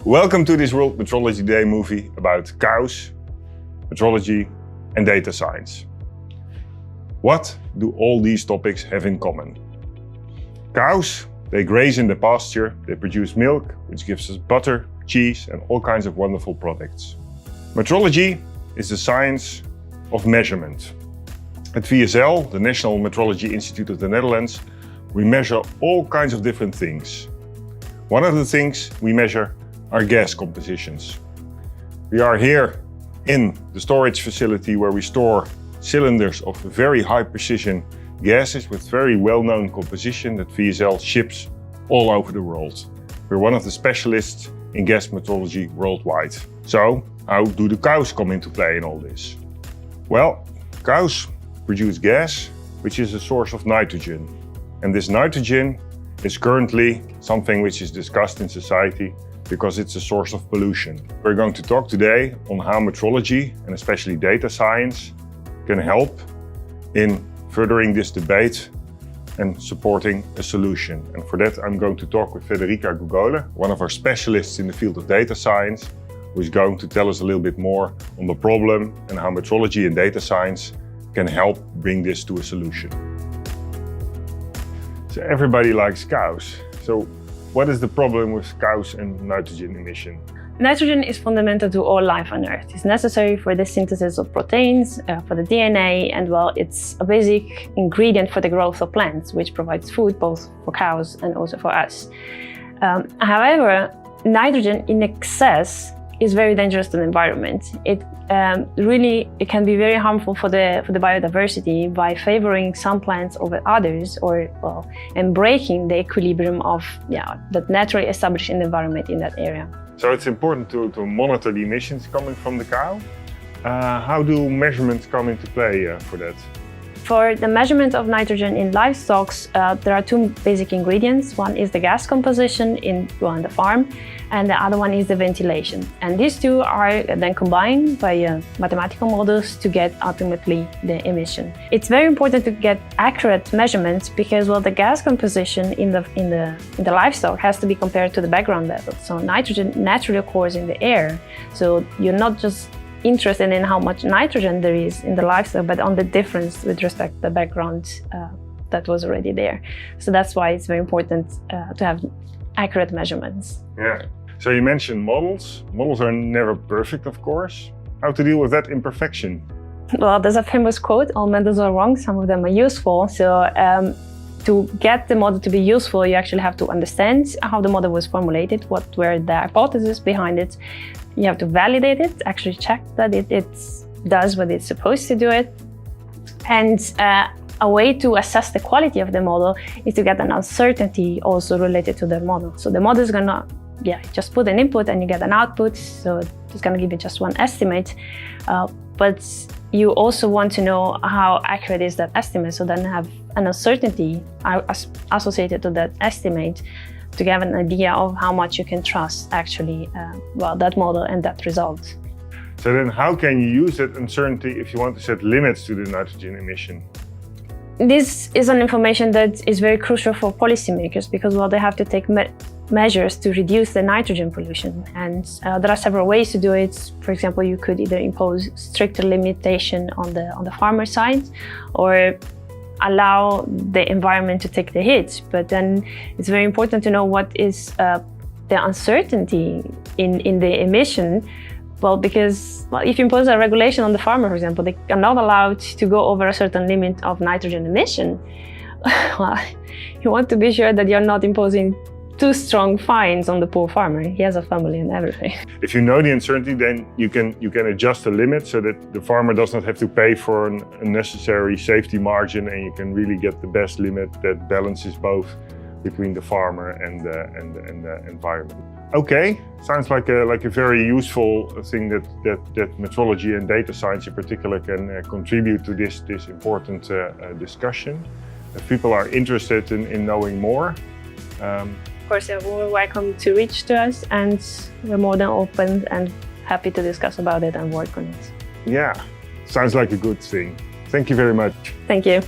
Welcome to this World Metrology Day movie about cows, metrology and data science. What do all these topics have in common? Cows, they graze in the pasture, they produce milk, which gives us butter, cheese and all kinds of wonderful products. Metrology is the science of measurement. At VSL, the National Metrology Institute of the Netherlands, we measure all kinds of different things. One of the things we measure are gas compositions. We are here in the storage facility where we store cylinders of very high precision gases with very well-known composition that VSL ships all over the world. We're one of the specialists in gas metrology worldwide. So, how do the cows come into play in all this? Well, cows produce gas, which is a source of nitrogen. And this nitrogen is currently something which is discussed in society because it's a source of pollution. We're going to talk today on how metrology and especially data science can help in furthering this debate and supporting a solution. And for that, I'm going to talk with Federica Gugole, one of our specialists in the field of data science, who is going to tell us a little bit more on the problem and how metrology and data science can help bring this to a solution. So everybody likes cows. So what is the problem with cows and nitrogen emission? Nitrogen is fundamental to all life on Earth. It's necessary for the synthesis of proteins, for the DNA, and well, it's a basic ingredient for the growth of plants, which provides food both for cows and also for us. However, nitrogen in excess is very dangerous to the environment. It can be very harmful for the biodiversity by favoring some plants over others, and breaking the equilibrium of that naturally established in the environment in that area. So it's important to monitor the emissions coming from the cow. How do measurements come into play for that? For the measurement of nitrogen in livestock, there are two basic ingredients. One is the gas composition in the farm, and the other one is the ventilation. And these two are then combined by mathematical models to get ultimately the emission. It's very important to get accurate measurements because the gas composition in the livestock has to be compared to the background level. So nitrogen naturally occurs in the air. So you're not just interested in how much nitrogen there is in the livestock, but on the difference with respect to the background that was already there. So that's why it's very important to have accurate measurements. Yeah. So you mentioned models. Models are never perfect, of course. How to deal with that imperfection? Well, there's a famous quote, all models are wrong, some of them are useful. So to get the model to be useful, you actually have to understand how the model was formulated, what were the hypotheses behind it. You have to validate it, actually check that it does what it's supposed to do it. And a way to assess the quality of the model is to get an uncertainty also related to the model. So the model is gonna just put an input and you get an output. So it's gonna give you just one estimate. But you also want to know how accurate is that estimate. So then have an uncertainty associated to that estimate to have an idea of how much you can trust actually that model and that result. So then how can you use that uncertainty if you want to set limits to the nitrogen emission? This is an information that is very crucial for policymakers because they have to take measures to reduce the nitrogen pollution. And there are several ways to do it. For example, you could either impose stricter limitation on the farmer side or allow the environment to take the hit. But then it's very important to know what is the uncertainty in the emission. Because if you impose a regulation on the farmer, for example, they are not allowed to go over a certain limit of nitrogen emission. You want to be sure that you're not imposing too strong fines on the poor farmer. He has a family and everything. If you know the uncertainty, then you can adjust the limit so that the farmer does not have to pay for an unnecessary safety margin, and you can really get the best limit that balances both between the farmer and the environment. Okay, sounds like a very useful thing that metrology and data science in particular can contribute to this important discussion. If people are interested in knowing more, of course, you're more welcome to reach to us, and we're more than open and happy to discuss about it and work on it. Yeah, sounds like a good thing. Thank you very much. Thank you.